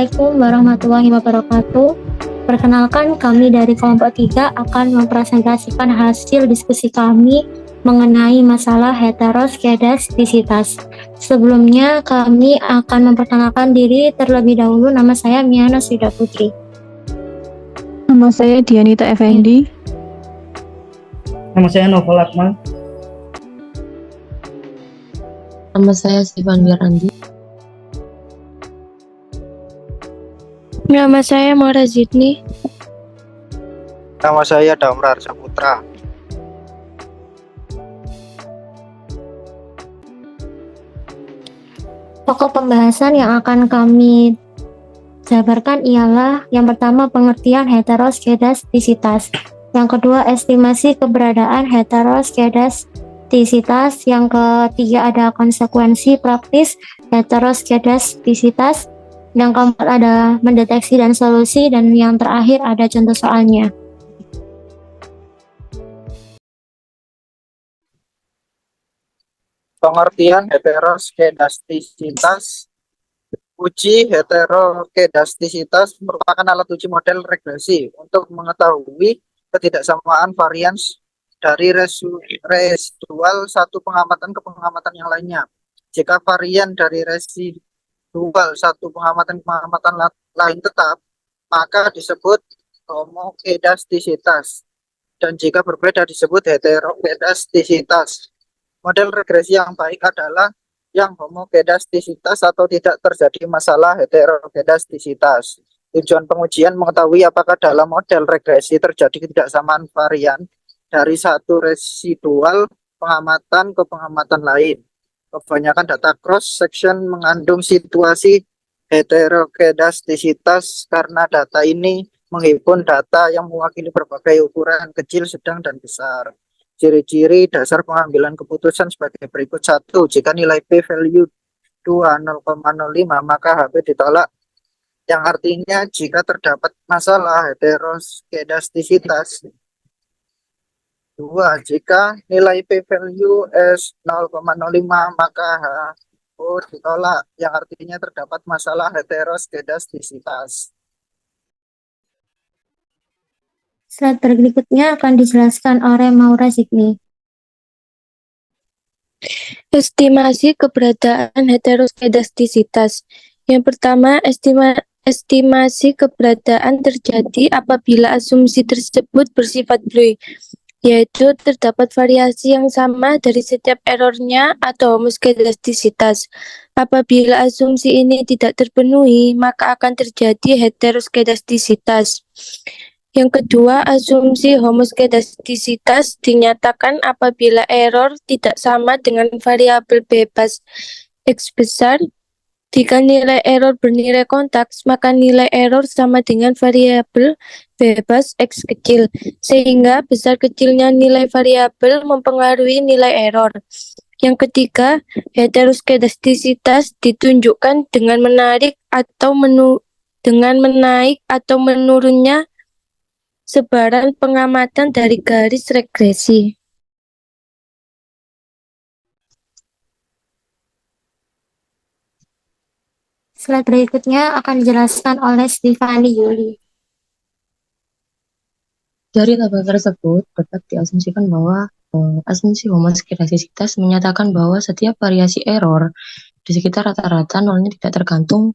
Assalamualaikum warahmatullahi wabarakatuh. Perkenalkan, kami dari kelompok 3 akan mempresentasikan hasil diskusi kami mengenai masalah heteroskedastisitas. Sebelumnya, kami akan memperkenalkan diri terlebih dahulu. Nama saya Miana Swida Putri. Nama saya Dianita Effendi. Nama saya Novel Akmal. Nama saya Stefan Wirandi. Nama saya Maura Zidni. Nama saya Damrar Saputra. Pokok pembahasan yang akan kami jabarkan ialah yang pertama pengertian heteroskedastisitas, yang kedua estimasi keberadaan heteroskedastisitas, yang ketiga ada konsekuensi praktis heteroskedastisitas, yang keempat ada mendeteksi dan solusi, dan yang terakhir ada contoh soalnya. Pengertian heteroskedastisitas. Uji heteroskedastisitas merupakan alat uji model regresi untuk mengetahui ketidaksamaan varian dari residual satu pengamatan ke pengamatan yang lainnya. Jika varian dari residual satu pengamatan lain tetap, maka disebut homokedastisitas, dan jika berbeda disebut heterokedastisitas. Model regresi yang baik adalah yang homokedastisitas atau tidak terjadi masalah heterokedastisitas. Tujuan pengujian mengetahui apakah dalam model regresi terjadi ketidaksamaan varian dari satu residual pengamatan ke pengamatan lain. Kebanyakan data cross section mengandung situasi heterokedastisitas karena data ini menghimpun data yang mewakili berbagai ukuran kecil, sedang, dan besar. Ciri-ciri dasar pengambilan keputusan sebagai berikut. 1. Jika nilai p-value 0,05 maka HP ditolak, yang artinya jika terdapat masalah heteroskedastisitas. 2. Jika nilai p-value S 0,05 maka HO ditolak, yang artinya terdapat masalah heteroskedastisitas. Slide berikutnya akan dijelaskan oleh Maura Zidni. Estimasi keberadaan heteroskedastisitas. Yang pertama, estimasi keberadaan terjadi apabila asumsi tersebut bersifat Bloy, yaitu terdapat variasi yang sama dari setiap errornya atau homoskedastisitas. Apabila asumsi ini tidak terpenuhi, maka akan terjadi heteroskedastisitas. Yang kedua, asumsi homoskedastisitas dinyatakan apabila error tidak sama dengan variabel bebas X besar. Jika nilai error bernilai kontaks, maka nilai error sama dengan variabel bebas X kecil, sehingga besar kecilnya nilai variabel mempengaruhi nilai error. Yang ketiga, heteroskedastisitas ditunjukkan dengan menaik atau menurunnya sebaran pengamatan dari garis regresi. Slide berikutnya akan dijelaskan oleh Stefani Yuli. Dari tabel tersebut dapat diasumsikan bahwa asumsi homoskedastisitas menyatakan bahwa setiap variasi error di sekitar rata-rata nolnya tidak tergantung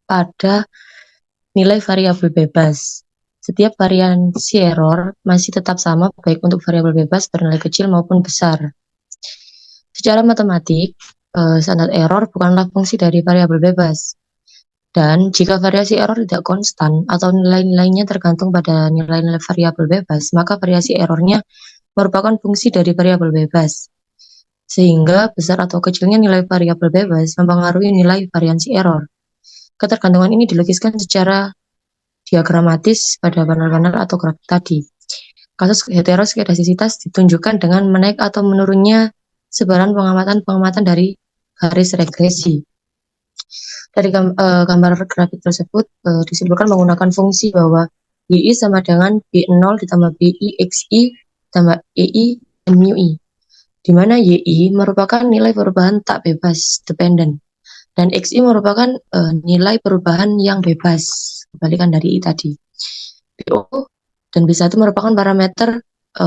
pada nilai variabel bebas. Setiap variasi error masih tetap sama baik untuk variabel bebas bernilai kecil maupun besar. Secara matematik, standar error bukanlah fungsi dari variabel bebas. Dan jika variasi error tidak konstan atau nilai-nilainya tergantung pada nilai-nilai variabel bebas, maka variasi errornya merupakan fungsi dari variabel bebas. Sehingga besar atau kecilnya nilai variabel bebas mempengaruhi nilai variansi error. Ketergantungan ini dilukiskan secara diagramatis pada panel-panel atau grafik tadi. Kasus heteroskedastisitas ditunjukkan dengan menaik atau menurunnya sebaran pengamatan dari garis regresi. Dari gambar grafik tersebut disimpulkan menggunakan fungsi bahwa YI sama dengan B0 ditambah BI XI ditambah EI MUI, di mana YI merupakan nilai perubahan tak bebas dependent Dan XI merupakan nilai perubahan yang bebas, kebalikan dari I tadi. BO dan B1 merupakan parameter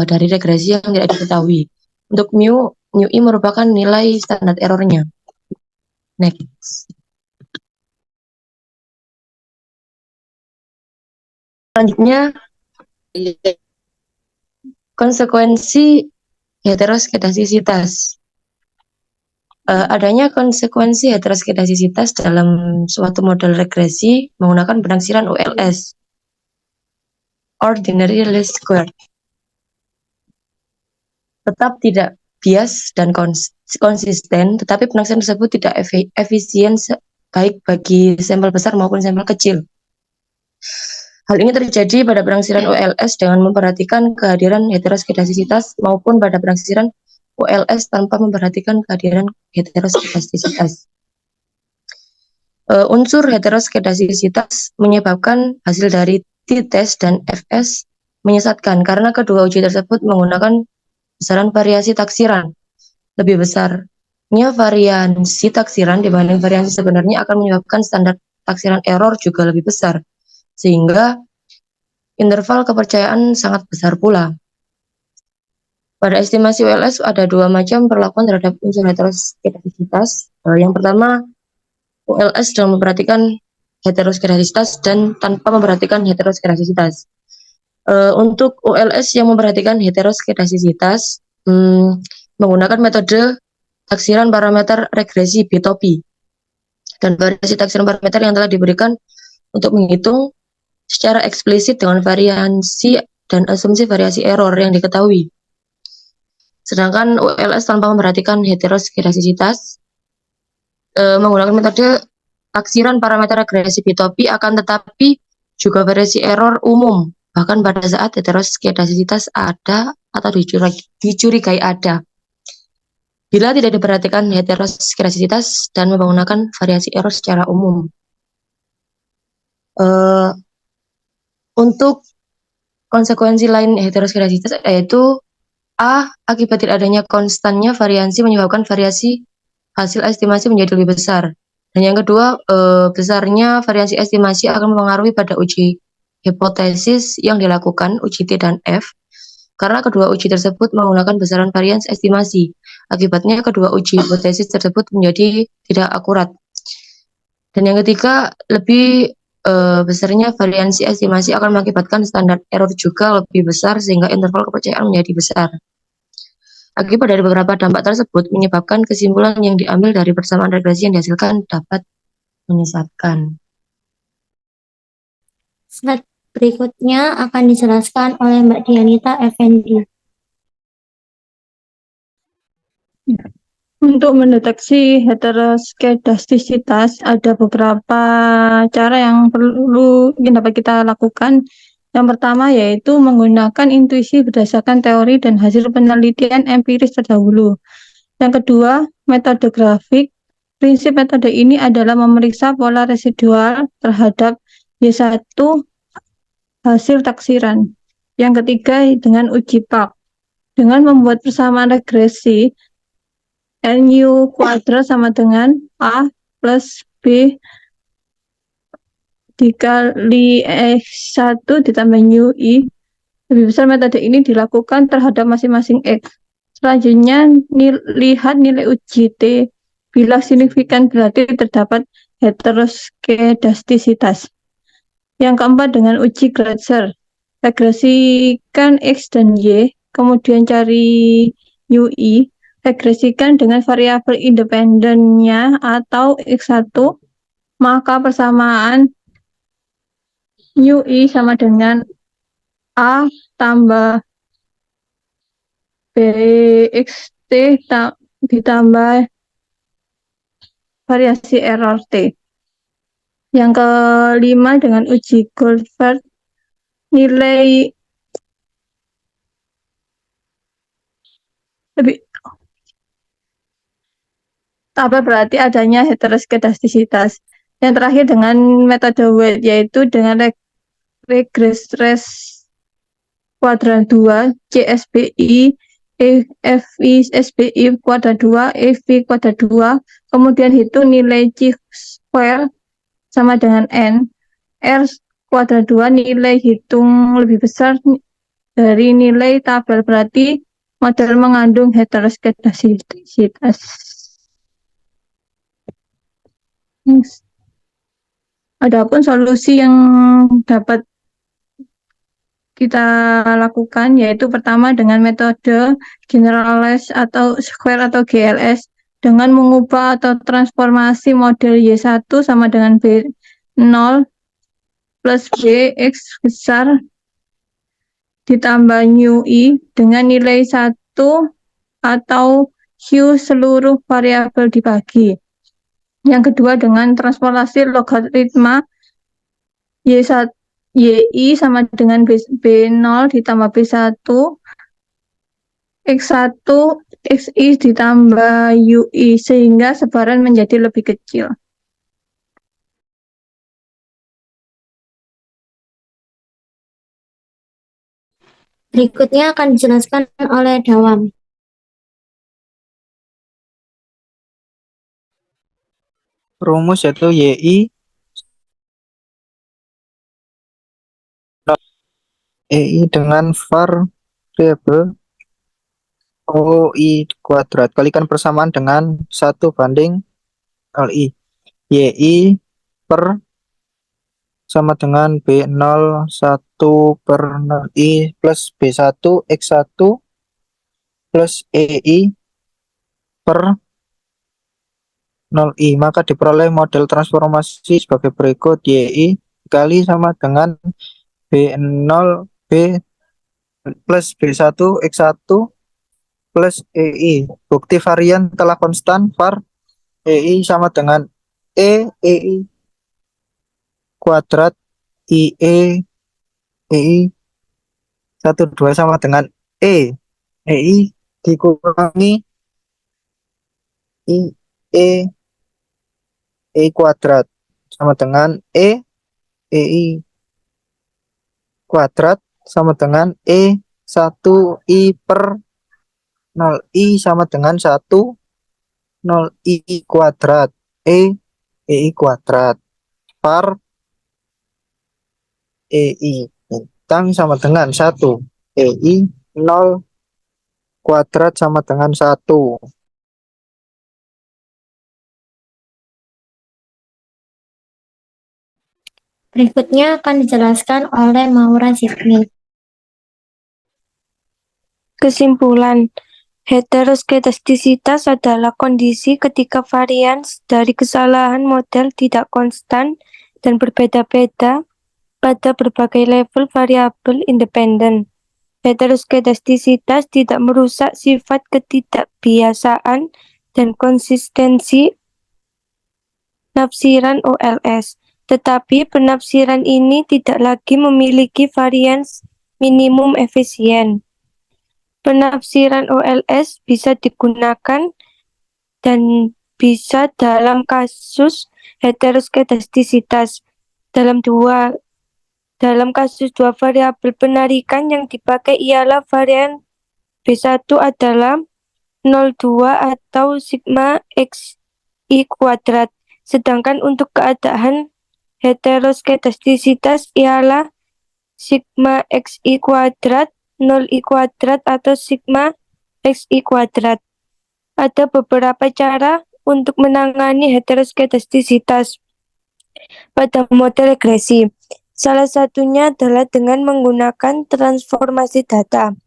dari regresi yang tidak diketahui. Untuk mu I merupakan nilai standar errornya. Next. Selanjutnya, konsekuensi heteroskedastisitas. Adanya konsekuensi heteroskedastisitas dalam suatu model regresi menggunakan penaksiran OLS, ordinary least square, tetap tidak bias dan konsisten, tetapi penaksiran tersebut tidak efisien baik bagi sampel besar maupun sampel kecil. Hal ini terjadi pada penaksiran OLS dengan memperhatikan kehadiran heteroskedastisitas maupun pada penaksiran OLS tanpa memperhatikan kehadiran heteroskedastisitas. Unsur heteroskedastisitas menyebabkan hasil dari t-test dan fs menyesatkan karena kedua uji tersebut menggunakan besaran variasi taksiran. Lebih besarnya variansi taksiran dibanding variansi sebenarnya akan menyebabkan standar taksiran error juga lebih besar, sehingga interval kepercayaan sangat besar pula. Pada estimasi OLS ada dua macam perlakuan terhadap unsur heteroskedastisitas. Yang pertama, OLS dalam memperhatikan heteroskedastisitas dan tanpa memperhatikan heteroskedastisitas. Untuk OLS yang memperhatikan heteroskedastisitas menggunakan metode taksiran parameter regresi B-TOPI dan variasi taksiran parameter yang telah diberikan untuk menghitung secara eksplisit dengan variansi dan asumsi variasi error yang diketahui. Sedangkan OLS tanpa memperhatikan heteroskedastisitas menggunakan metode taksiran parameter regresi B-TOPI akan tetapi juga variasi error umum bahkan pada saat heteroskedastisitas ada atau dicurigai ada. Bila tidak diperhatikan heteroskedastisitas dan menggunakan variasi error secara umum. Untuk konsekuensi lain heteroskedastisitas yaitu A. Akibat tidak adanya konstannya variansi menyebabkan variasi hasil estimasi menjadi lebih besar. Dan yang kedua, besarnya variasi estimasi akan mempengaruhi pada uji hipotesis yang dilakukan, uji T dan F, karena kedua uji tersebut menggunakan besaran varians estimasi. Akibatnya kedua uji hipotesis tersebut menjadi tidak akurat. Dan yang ketiga, lebih besarnya variansi estimasi akan mengakibatkan standar error juga lebih besar sehingga interval kepercayaan menjadi besar. Akibat dari beberapa dampak tersebut menyebabkan kesimpulan yang diambil dari persamaan regresi yang dihasilkan dapat menyesatkan. Slide berikutnya akan dijelaskan oleh Mbak Dianita Effendi. Untuk mendeteksi heteroskedastisitas ada beberapa cara yang dapat kita lakukan. Yang pertama yaitu menggunakan intuisi berdasarkan teori dan hasil penelitian empiris terdahulu. Yang kedua, metode grafik. Prinsip metode ini adalah memeriksa pola residual terhadap Y1 hasil taksiran. Yang ketiga dengan uji PAK. Dengan membuat persamaan regresi NU kuadrat sama dengan A plus B dikali X1 ditambah UI. Lebih besar metode ini dilakukan terhadap masing-masing X. Selanjutnya, lihat nilai uji T. Bila signifikan berarti terdapat heteroskedastisitas. Yang keempat dengan uji Gratzer. Regresikan X dan Y, kemudian cari UI. Regresikan dengan variabel independennya atau X1, maka persamaan UI sama dengan A tambah BXT ditambah variasi error T. Yang kelima dengan uji Goldberg, nilai lebih apa berarti adanya heteroskedastisitas. Yang terakhir dengan metode weight yaitu dengan regres kuadran 2 CSBI FI SBI kuadrat 2, FI kuadrat 2, kemudian hitung nilai C square sama dengan N. R kuadrat 2 nilai hitung lebih besar dari nilai tabel, berarti model mengandung heteroskedastisitas. Adapun solusi yang dapat kita lakukan yaitu pertama dengan metode generalize atau square atau GLS dengan mengubah atau transformasi model Y1 sama dengan B0 plus B X besar ditambah nu I dengan nilai 1 atau Q seluruh variabel dibagi. Yang kedua dengan transformasi logaritma Y1 YI sama dengan B0 ditambah B1 X1 XI ditambah UI sehingga sebaran menjadi lebih kecil. Berikutnya akan dijelaskan oleh Dawam. Rumus yaitu YI EI dengan variabel OI kuadrat kalikan persamaan dengan 1 banding LI. YI per sama dengan B0 1 per 0I plus B1 X1 plus EI per 0I. Maka diperoleh model transformasi sebagai berikut. YI kali sama dengan B0 B plus B1 X1 plus EI. Bukti varian telah konstan var EI sama dengan EI kuadrat IE EI 12 sama dengan EI dikurangi E kuadrat sama dengan EI kuadrat sama dengan E1I per 0I sama dengan 1 0I kuadrat EI kuadrat par EI bintang sama dengan 1 EI 0 kuadrat sama dengan 1. Berikutnya akan dijelaskan oleh Maura Zidni. Kesimpulan, heteroskedastisitas adalah kondisi ketika varians dari kesalahan model tidak konstan dan berbeda-beda pada berbagai level variabel independen. Heteroskedastisitas tidak merusak sifat ketidakbiasaan dan konsistensi penafsiran OLS, tetapi penafsiran ini tidak lagi memiliki varians minimum efisien. Penafsiran OLS bisa digunakan dan bisa dalam kasus heteroskedastisitas. Dalam kasus dua variabel penarikan yang dipakai ialah varian B1 adalah 0,2 atau sigma XI kuadrat. Sedangkan untuk keadaan heteroskedastisitas ialah sigma XI kuadrat, 0I kuadrat atau sigma XI kuadrat. Ada beberapa cara untuk menangani heteroskedastisitas pada model regresi. Salah satunya adalah dengan menggunakan transformasi data.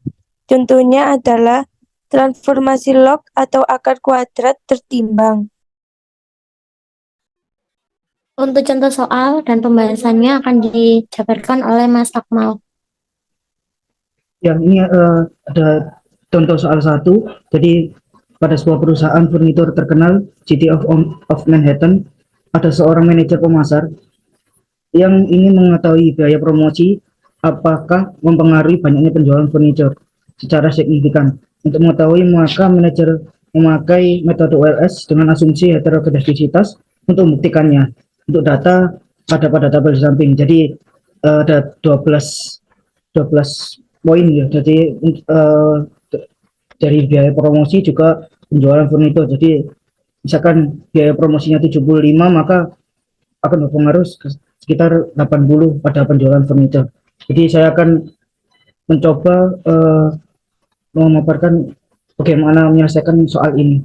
Contohnya adalah transformasi log atau akar kuadrat tertimbang. Untuk contoh soal dan pembahasannya akan dijabarkan oleh Mas Akmal. Ya, ini ada contoh soal 1. Jadi pada sebuah perusahaan furnitur terkenal City of Manhattan, ada seorang manajer pemasar yang ingin mengetahui biaya promosi apakah mempengaruhi banyaknya penjualan furnitur secara signifikan. Untuk mengetahui, maka manajer memakai metode OLS dengan asumsi heteroskedastisitas untuk membuktikannya. Untuk data ada pada tabel di samping. Jadi ada 12 poin ya. Jadi dari biaya promosi juga penjualan furnitur. Jadi misalkan biaya promosinya 75, maka akan berpengaruh sekitar 80 pada penjualan furnitur. Jadi saya akan mencoba memaparkan bagaimana menyelesaikan soal ini.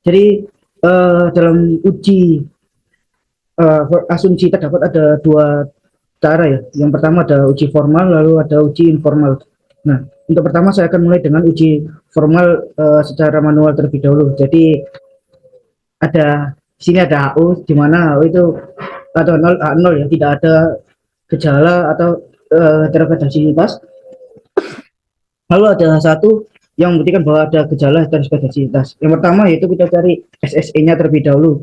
Jadi dalam uji asumsi terdapat ada dua cara ya. Yang pertama ada uji formal, lalu ada uji informal. Nah, untuk pertama saya akan mulai dengan uji formal secara manual terlebih dahulu. Jadi ada di sini ada HU, di mana HU itu atau 0 A0 ya, tidak ada gejala atau heterogeneisitas. Lalu ada satu yang membuktikan bahwa ada gejala heterogeneisitas. Yang pertama yaitu kita cari SSE-nya terlebih dahulu,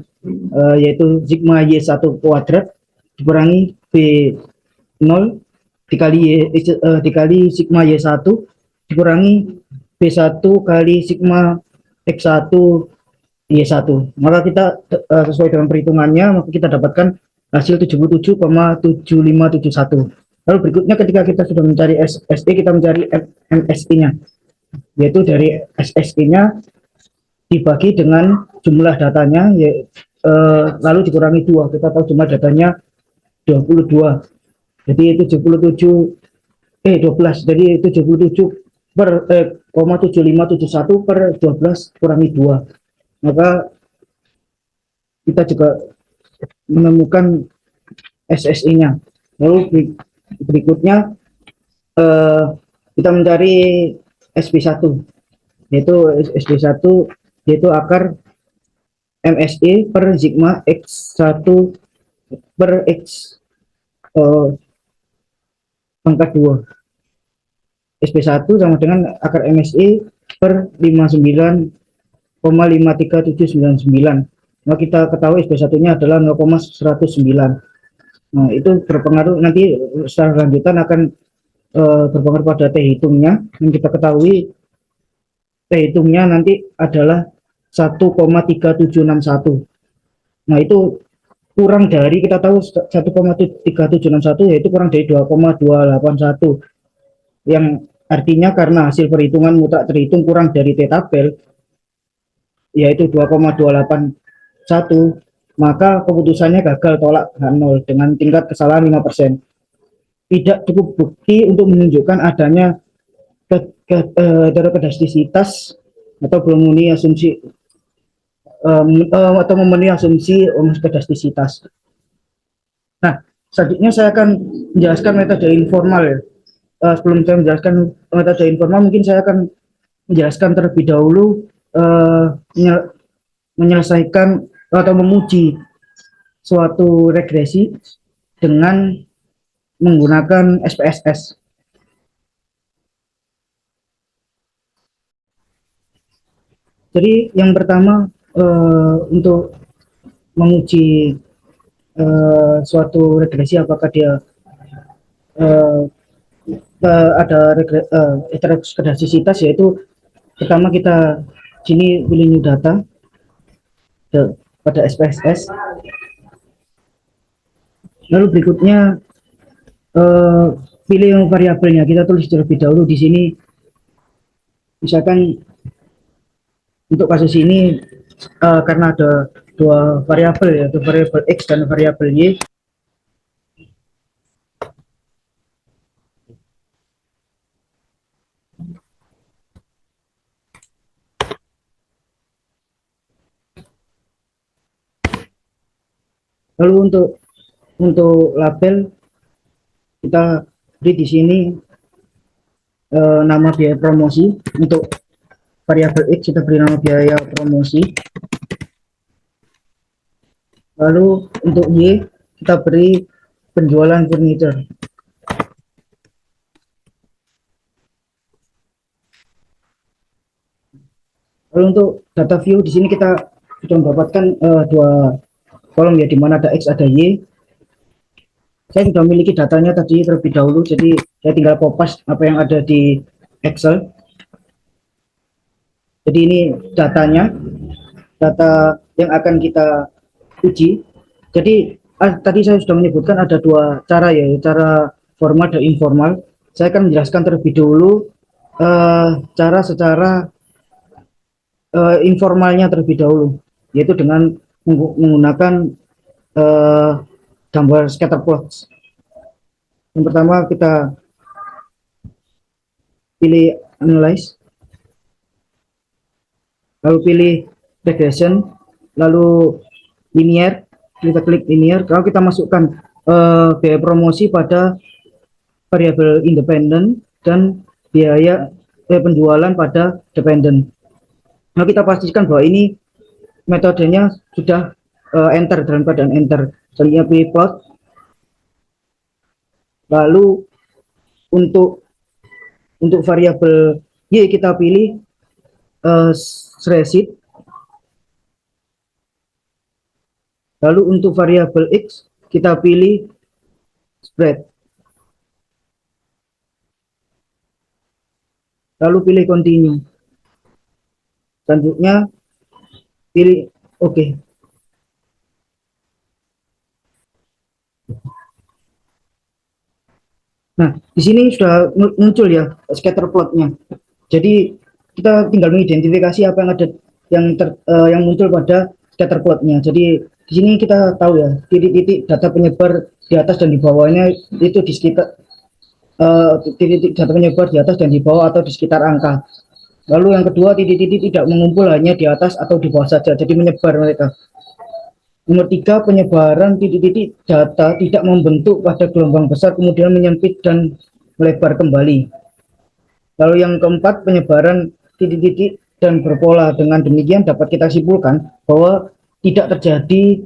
yaitu sigma Y1 kuadrat dikurangi B0 dikali sigma Y1 dikurangi B1 kali sigma X1 Y1. Maka kita sesuai dengan perhitungannya, maka kita dapatkan hasil 77,7571. Lalu berikutnya ketika kita sudah mencari SSE, kita mencari MSE-nya, yaitu dari SSE-nya dibagi dengan jumlah datanya, lalu dikurangi 2. Kita tahu jumlah datanya 22. Jadi itu 12. Jadi 77 per 7571 per 12 kurangi 2. Maka kita juga menemukan SSE-nya. Lalu berikutnya kita mencari SP1, yaitu SP1 yaitu akar MSE per sigma X1 per X pangkat 2. SP1 sama dengan akar MSE per 59,53799. Nah, kita ketahui SP1-nya adalah 0,109. Nah, itu berpengaruh nanti secara lanjutan akan berpengaruh pada T hitungnya. Yang kita ketahui T hitungnya nanti adalah 1,3761. Nah, itu kurang dari, kita tahu 1,3761 yaitu kurang dari 2,281, yang artinya karena hasil perhitungan mutlak terhitung kurang dari T tabel yaitu 2,281, maka keputusannya gagal tolak H0 dengan tingkat kesalahan 5%. Tidak cukup bukti untuk menunjukkan adanya heterogeneisitas atau belum memenuhi asumsi atau memenuhi asumsi homoskedastisitas. Nah, selanjutnya saya akan menjelaskan metode informal ya. Sebelum saya menjelaskan metode informal, mungkin saya akan menjelaskan terlebih dahulu menyelesaikan atau memuji suatu regresi dengan menggunakan SPSS. Jadi yang pertama untuk menguji suatu regresi apakah dia ada heterogeneisitas, yaitu pertama kita sini pilih new data pada SPSS. Lalu berikutnya pilih variabelnya, kita tulis terlebih dahulu di sini. Misalkan untuk kasus ini karena ada dua variabel, yaitu variabel X dan variabel Y. Lalu untuk label kita beri di sini nama biaya promosi. Untuk variabel X kita beri nama biaya promosi. Lalu untuk Y kita beri penjualan furnitur. Lalu untuk data view di sini kita sudah mendapatkan dua kolom ya, di mana ada X ada Y. Saya sudah memiliki datanya tadi terlebih dahulu, jadi saya tinggal copy apa yang ada di Excel. Jadi ini datanya, data yang akan kita uji. Jadi tadi saya sudah menyebutkan ada dua cara ya, cara formal dan informal. Saya akan menjelaskan terlebih dahulu cara secara informalnya terlebih dahulu, yaitu dengan menggunakan eh, gambar scatter plots. Yang pertama kita pilih analyze, lalu pilih regression, lalu linear, kita klik linear. Kalau kita masukkan biaya promosi pada variabel independen dan biaya penjualan pada dependen. Nah, kita pastikan bahwa ini metodenya sudah enter, dalam keadaan enter. Selanjutnya pilih plot. Lalu untuk variabel y kita pilih sheet. Lalu untuk variabel x kita pilih spread. Lalu pilih continue. Selanjutnya pilih OK. Nah, di sini sudah muncul ya scatter plotnya. Jadi kita tinggal mengidentifikasi apa yang ada yang muncul pada scatter plotnya. Jadi di sini kita tahu ya titik-titik data penyebar di atas dan di bawahnya itu di sekitar titik-titik data penyebar di atas dan di bawah atau di sekitar angka. Lalu yang kedua, titik-titik tidak mengumpul hanya di atas atau di bawah saja, jadi menyebar mereka. Nomor 3, penyebaran titik-titik data tidak membentuk pada gelombang besar kemudian menyempit dan melebar kembali. Lalu yang keempat, penyebaran titik-titik dan berpola. Dengan demikian dapat kita simpulkan bahwa tidak terjadi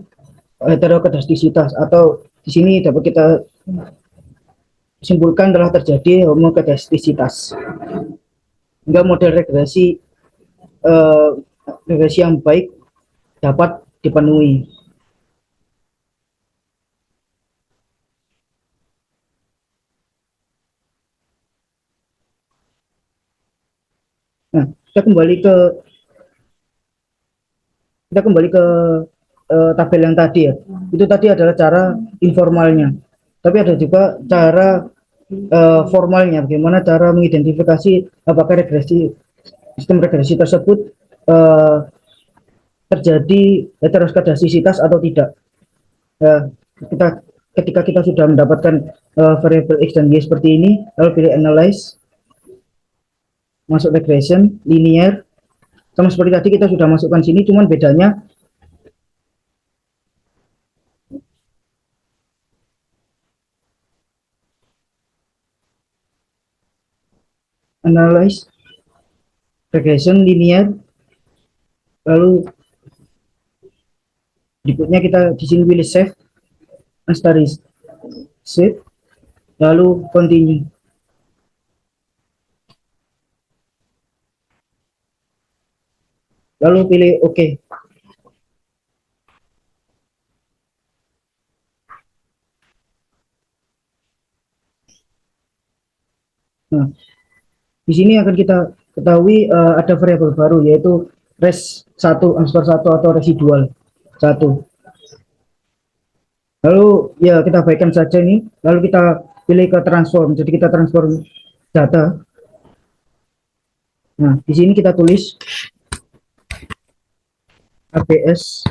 heterokedastisitas, atau di sini dapat kita simpulkan telah terjadi homokedastisitas. Hingga model regresi yang baik dapat dipenuhi. Nah, kita kembali ke tabel yang tadi ya. Itu tadi adalah cara informalnya. Tapi ada juga cara formalnya, bagaimana cara mengidentifikasi apakah sistem regresi tersebut terjadi heteroskedastisitas atau tidak. Ketika kita sudah mendapatkan variabel x dan y seperti ini, lalu pilih analyze, masuk regression, linear, sama seperti tadi kita sudah masukkan sini, cuman bedanya analyze, regression, linear, lalu berikutnya kita di sini pilih save, asterisk, save, lalu continue. Lalu pilih OK. Nah, di sini akan kita ketahui ada variabel baru, yaitu res 1, answer 1 atau residual 1. Lalu ya kita baikkan saja ini, lalu kita pilih ke transform, jadi kita transform data. Nah, di sini kita tulis ABS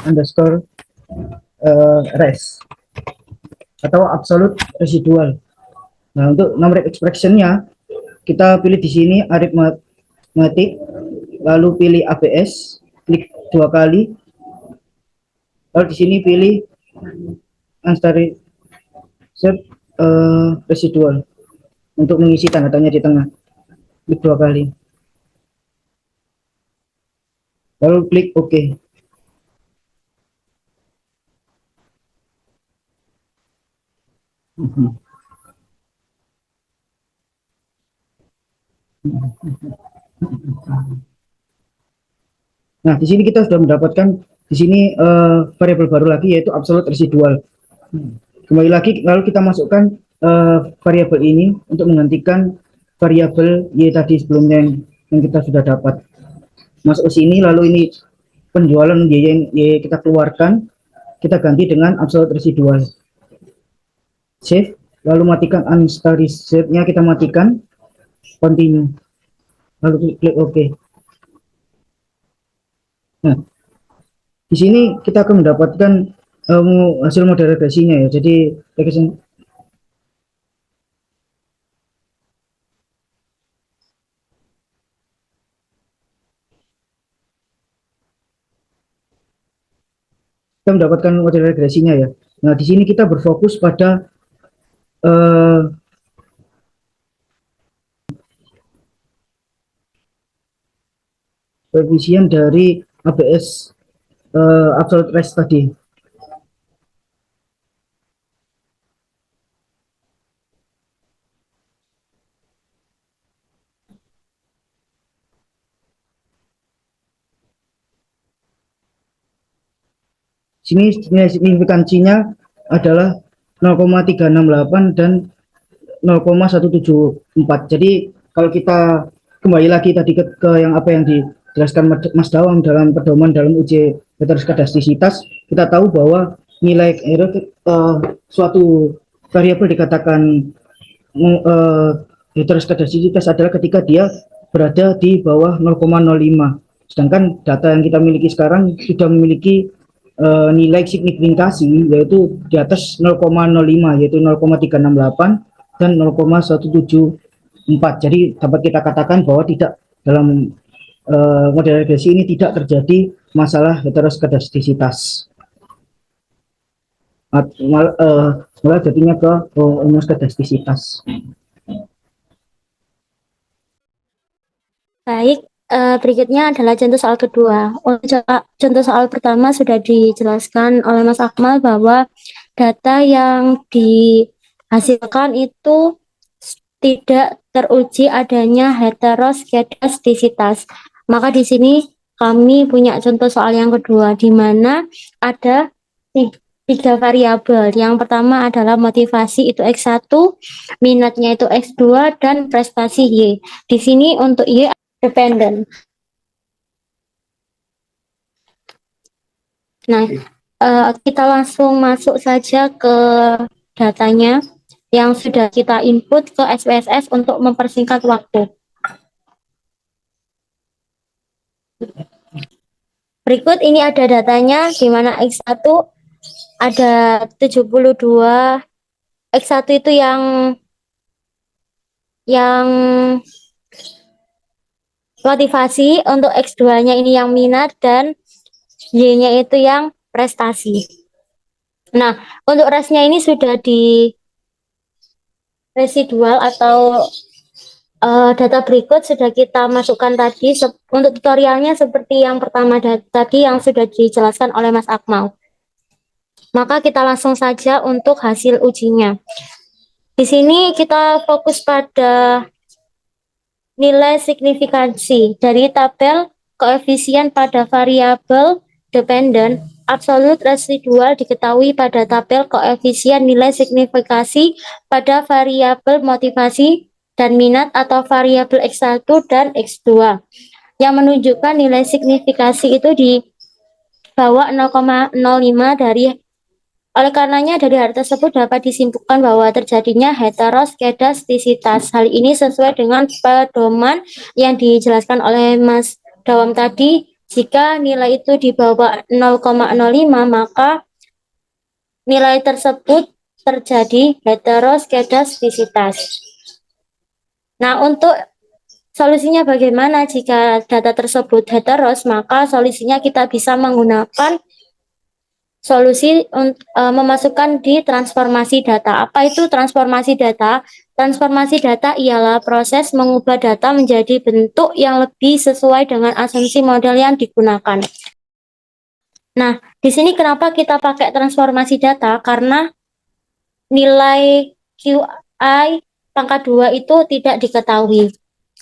underscore res atau absolute residual. Nah, untuk numeric expressionnya kita pilih di sini arithmetic, lalu pilih ABS, klik 2 kali, lalu di sini pilih answer residual untuk mengisi tanda tanya di tengah, klik 2 kali, lalu klik OK. Nah, di sini kita sudah mendapatkan di sini variabel baru lagi, yaitu absolute residual. Kembali lagi, lalu kita masukkan variabel ini untuk menggantikan variabel y tadi sebelumnya yang kita sudah dapat. Masuk ke sini, lalu ini penjualan y kita keluarkan, kita ganti dengan absolute residual. Save, lalu matikan unsteady nya kita matikan. continue, lalu klik OK. Nah, di sini kita akan mendapatkan hasil model regresinya ya. Jadi kita mendapatkan model regresinya ya. Nah, di sini kita berfokus pada koefisien dari ABS absolute rest tadi. Sini nilai signifikansinya adalah 0,368 dan 0,174. Jadi kalau kita kembali lagi tadi ke yang apa yang dijelaskan Mas Dawang dalam pedoman dalam uji heteroskadastisitas, kita tahu bahwa nilai error suatu variabel dikatakan heteroskadastisitas adalah ketika dia berada di bawah 0,05. Sedangkan data yang kita miliki sekarang sudah memiliki nilai signifikasi yaitu di atas 0,05 yaitu 0,368 dan 0,174. Jadi dapat kita katakan bahwa tidak dalam model regresi ini tidak terjadi masalah heteroskadastisitas. Malah jadinya ke homoskadastisitas. Baik, berikutnya adalah contoh soal kedua. Contoh soal pertama sudah dijelaskan oleh Mas Akmal bahwa data yang dihasilkan itu tidak teruji adanya heteroskedastisitas. Maka di sini kami punya contoh soal yang kedua, di mana ada tiga variabel. Yang pertama adalah motivasi itu X1, minatnya itu X2, dan prestasi Y. Di sini untuk Y dependent. Nah, kita langsung masuk saja ke datanya yang sudah kita input ke SPSS untuk mempersingkat waktu. Berikut ini ada datanya, di mana X1 ada 72, X1 itu yang motivasi, untuk X2-nya ini yang minat, dan Y-nya itu yang prestasi. Nah, untuk rasnya ini sudah di residual atau data berikut sudah kita masukkan tadi. Untuk tutorialnya seperti yang pertama tadi yang sudah dijelaskan oleh Mas Akmal. Maka kita langsung saja untuk hasil ujinya. Di sini kita fokus pada nilai signifikansi dari tabel koefisien pada variabel dependent. Absolute residual diketahui pada tabel koefisien nilai signifikasi pada variabel motivasi dan minat atau variabel X1 dan X2. Yang menunjukkan nilai signifikasi itu di bawah 0,05 dari. Oleh karenanya dari hal tersebut dapat disimpulkan bahwa terjadinya heteroskedastisitas. Hal ini sesuai dengan pedoman yang dijelaskan oleh Mas Dawam tadi. Jika nilai itu di bawah 0,05 maka nilai tersebut terjadi heteroskedastisitas. Nah, untuk solusinya bagaimana jika data tersebut heteros? Maka solusinya kita bisa menggunakan solusi memasukkan di transformasi data. Apa itu transformasi data? Transformasi data ialah proses mengubah data menjadi bentuk yang lebih sesuai dengan asumsi model yang digunakan. Nah, di sini kenapa kita pakai transformasi data? Karena nilai QI pangkat 2 itu tidak diketahui.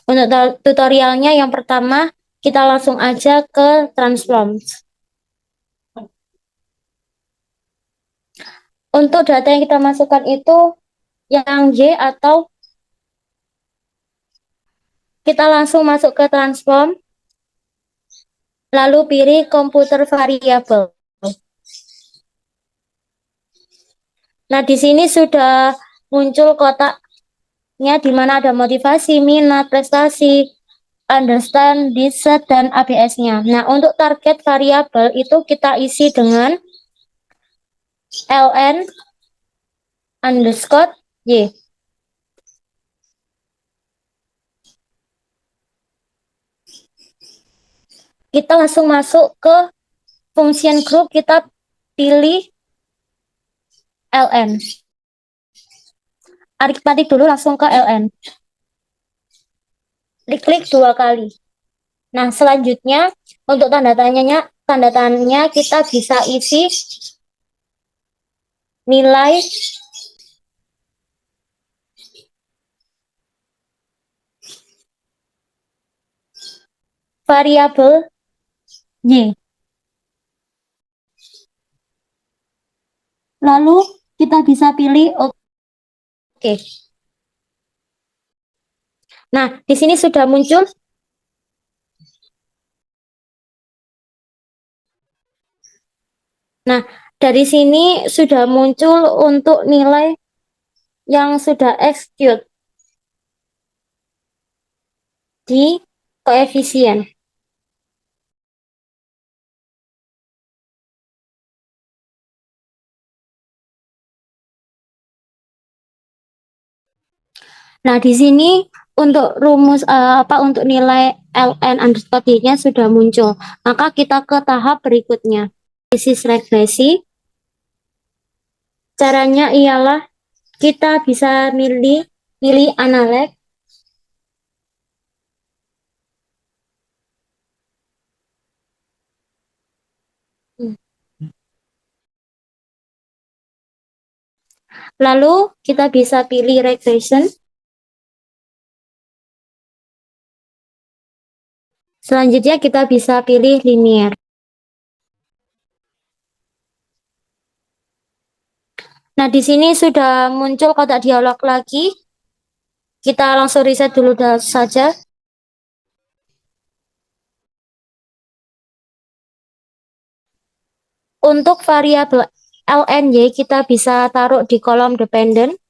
Untuk tutorialnya yang pertama, kita langsung aja ke transform. Untuk data yang kita masukkan itu yang Y atau kita langsung masuk ke transform, lalu pilih komputer variabel. Nah, di sini sudah muncul kotak di mana ada motivasi, minat, prestasi, understand, decide, dan ABS-nya. Nah, untuk target variabel itu kita isi dengan ln underscore y. Kita langsung masuk ke function group, kita pilih ln. Aritmatik dulu langsung ke ln. Klik 2 kali. Nah, selanjutnya untuk tanda tanya kita bisa isi nilai variabel y. Lalu kita bisa pilih oke. Nah, di sini sudah muncul. Nah, dari sini sudah muncul untuk nilai yang sudah execute di koefisien. Nah, di sini untuk rumus untuk nilai ln underscore y-nya sudah muncul. Maka kita ke tahap berikutnya. Analisis regresi. Caranya ialah kita bisa pilih analek. Lalu kita bisa pilih regression. Selanjutnya kita bisa pilih linear. Nah, di sini sudah muncul kotak dialog lagi. Kita langsung reset dulu saja. Untuk variabel lny kita bisa taruh di kolom dependent.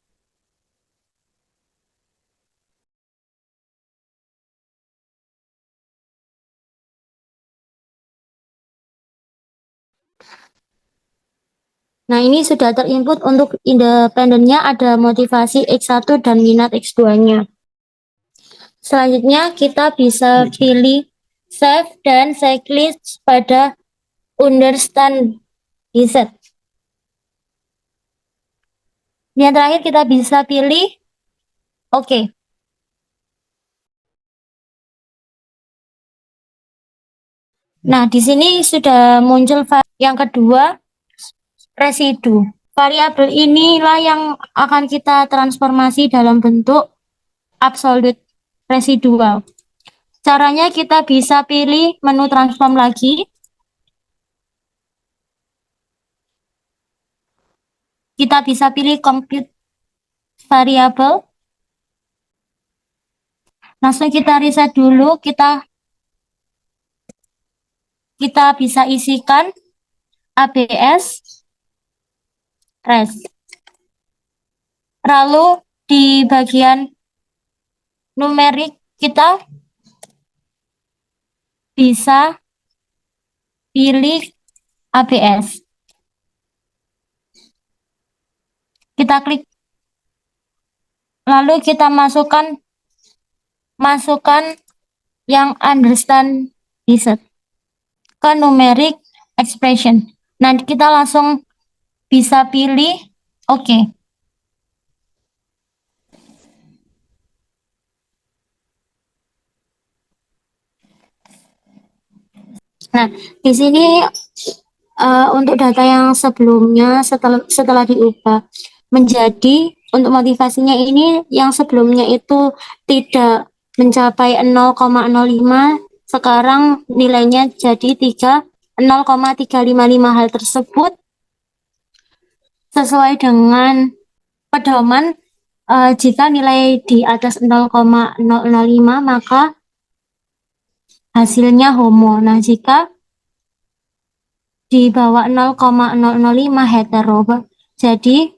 Nah, ini sudah terinput untuk independennya ada motivasi X1 dan minat X2-nya. Selanjutnya kita bisa pilih save dan checklist pada understand decide. Yang terakhir kita bisa pilih oke. Nah, di sini sudah muncul yang kedua, residu. Variabel inilah yang akan kita transformasi dalam bentuk absolute residual. Caranya kita bisa pilih menu transform lagi. Kita bisa pilih compute variable. Langsung kita reset dulu, kita bisa isikan ABS res. Lalu di bagian numerik kita bisa pilih ABS. Kita klik. Lalu kita masukkan yang understand decide ke numeric expression. Nanti kita langsung bisa pilih oke. Nah, di sini untuk data yang sebelumnya setelah diubah menjadi untuk motivasinya ini yang sebelumnya itu tidak mencapai 0,05, sekarang nilainya jadi 0,355. Hal tersebut sesuai dengan pedoman jika nilai di atas 0,005 maka hasilnya homo. Nah, jika di bawah 0,005 hetero. Jadi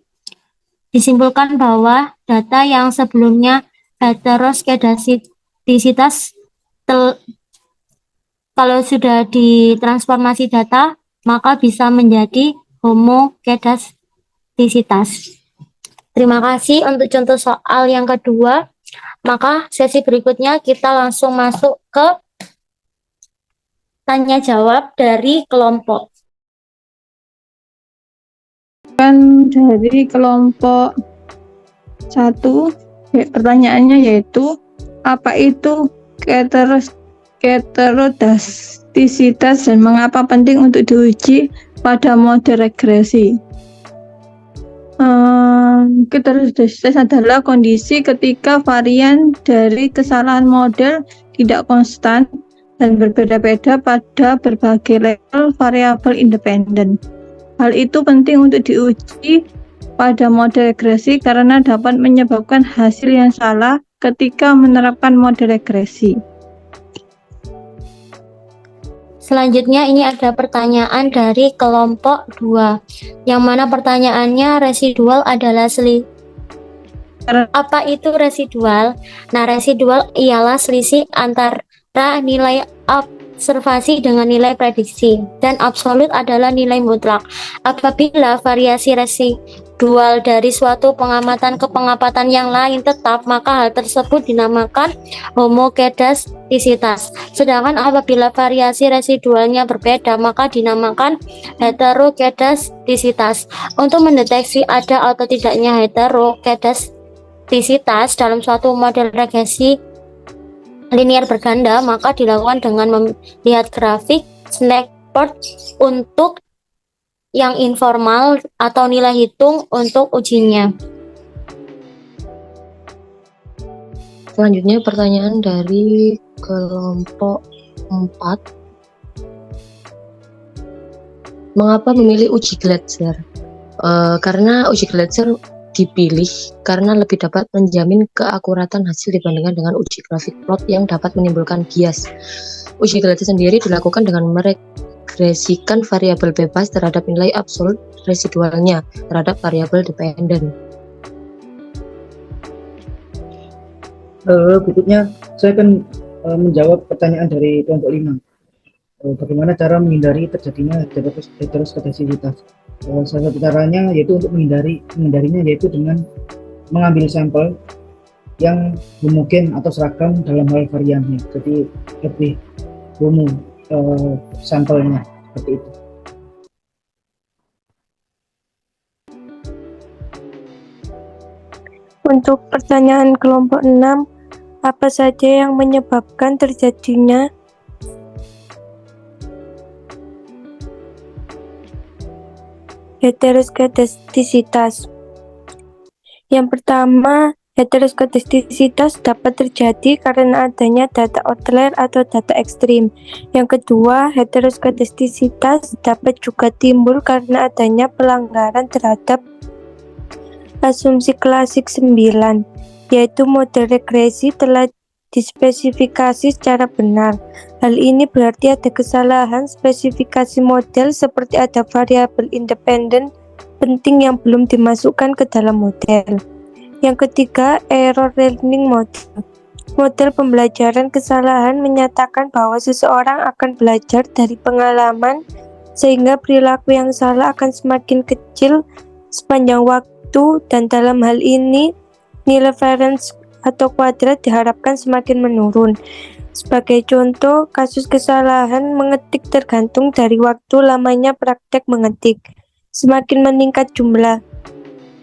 Disimpulkan bahwa data yang sebelumnya heteroskedastisitas kalau sudah ditransformasi data, maka bisa menjadi homokedastisitas. Terima kasih untuk contoh soal yang kedua. Maka sesi berikutnya kita langsung masuk ke tanya jawab dari kelompok. Dari kelompok 1, pertanyaannya yaitu apa itu heterodastisitas dan mengapa penting untuk diuji pada model regresi. Heterodastisitas adalah kondisi ketika varian dari kesalahan model tidak konstan dan berbeda-beda pada berbagai level variabel independen. Hal itu penting untuk diuji pada model regresi karena dapat menyebabkan hasil yang salah ketika menerapkan model regresi. Selanjutnya ini ada pertanyaan dari kelompok 2, yang mana pertanyaannya residual adalah apa itu residual? Nah, residual ialah selisih antara nilai observasi dengan nilai prediksi, dan absolut adalah nilai mutlak. Apabila variasi residual dari suatu pengamatan ke pengamatan yang lain tetap, maka hal tersebut dinamakan homokedastisitas. Sedangkan apabila variasi residualnya berbeda, maka dinamakan heterokedastisitas. Untuk mendeteksi ada atau tidaknya heterokedastisitas dalam suatu model regresi linear berganda, maka dilakukan dengan melihat grafik snapshot untuk yang informal atau nilai hitung untuk ujinya. Selanjutnya pertanyaan dari kelompok 4. Mengapa memilih uji Glatzer? Karena uji Glatzer dipilih karena lebih dapat menjamin keakuratan hasil dibandingkan dengan uji grafik plot yang dapat menimbulkan bias. Uji Glatzer sendiri dilakukan dengan meregresikan variabel bebas terhadap nilai absolut residualnya terhadap variabel dependen. Berikutnya saya akan menjawab pertanyaan dari kelompok 5. Bagaimana cara menghindari terjadinya heteroskedastisitas? Salah satu caranya yaitu untuk menghindarinya yaitu dengan mengambil sampel yang homogen atau seragam dalam hal variannya, jadi lebih homo sampelnya seperti itu. Untuk pertanyaan kelompok 6, apa saja yang menyebabkan terjadinya heteroskedastisitas? Yang pertama, heteroskedastisitas dapat terjadi karena adanya data outlier atau data ekstrim. Yang kedua, heteroskedastisitas dapat juga timbul karena adanya pelanggaran terhadap asumsi klasik 9, yaitu model regresi telah dispesifikasi secara benar. Hal ini berarti ada kesalahan spesifikasi model seperti ada variabel independen penting yang belum dimasukkan ke dalam model. Yang ketiga, error learning model. Model pembelajaran kesalahan menyatakan bahwa seseorang akan belajar dari pengalaman sehingga perilaku yang salah akan semakin kecil sepanjang waktu, dan dalam hal ini nilai variance atau kuadrat diharapkan semakin menurun. Sebagai contoh, kasus kesalahan mengetik tergantung dari waktu lamanya praktek mengetik. Semakin meningkat jumlah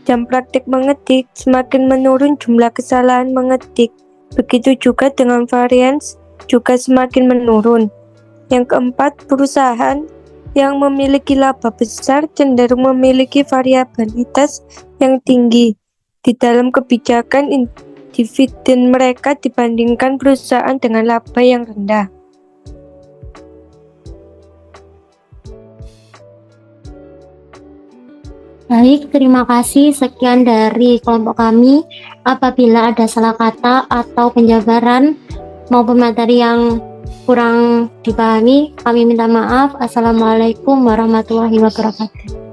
jam praktek mengetik, semakin menurun jumlah kesalahan mengetik. Begitu juga dengan variance juga semakin menurun. Yang keempat, perusahaan yang memiliki laba besar cenderung memiliki variabilitas yang tinggi di dalam kebijakan dividen mereka dibandingkan perusahaan dengan laba yang rendah. Baik, terima kasih. Sekian dari kelompok kami. Apabila ada salah kata atau penjabaran maupun materi yang kurang dipahami, kami minta maaf. Assalamualaikum warahmatullahi wabarakatuh.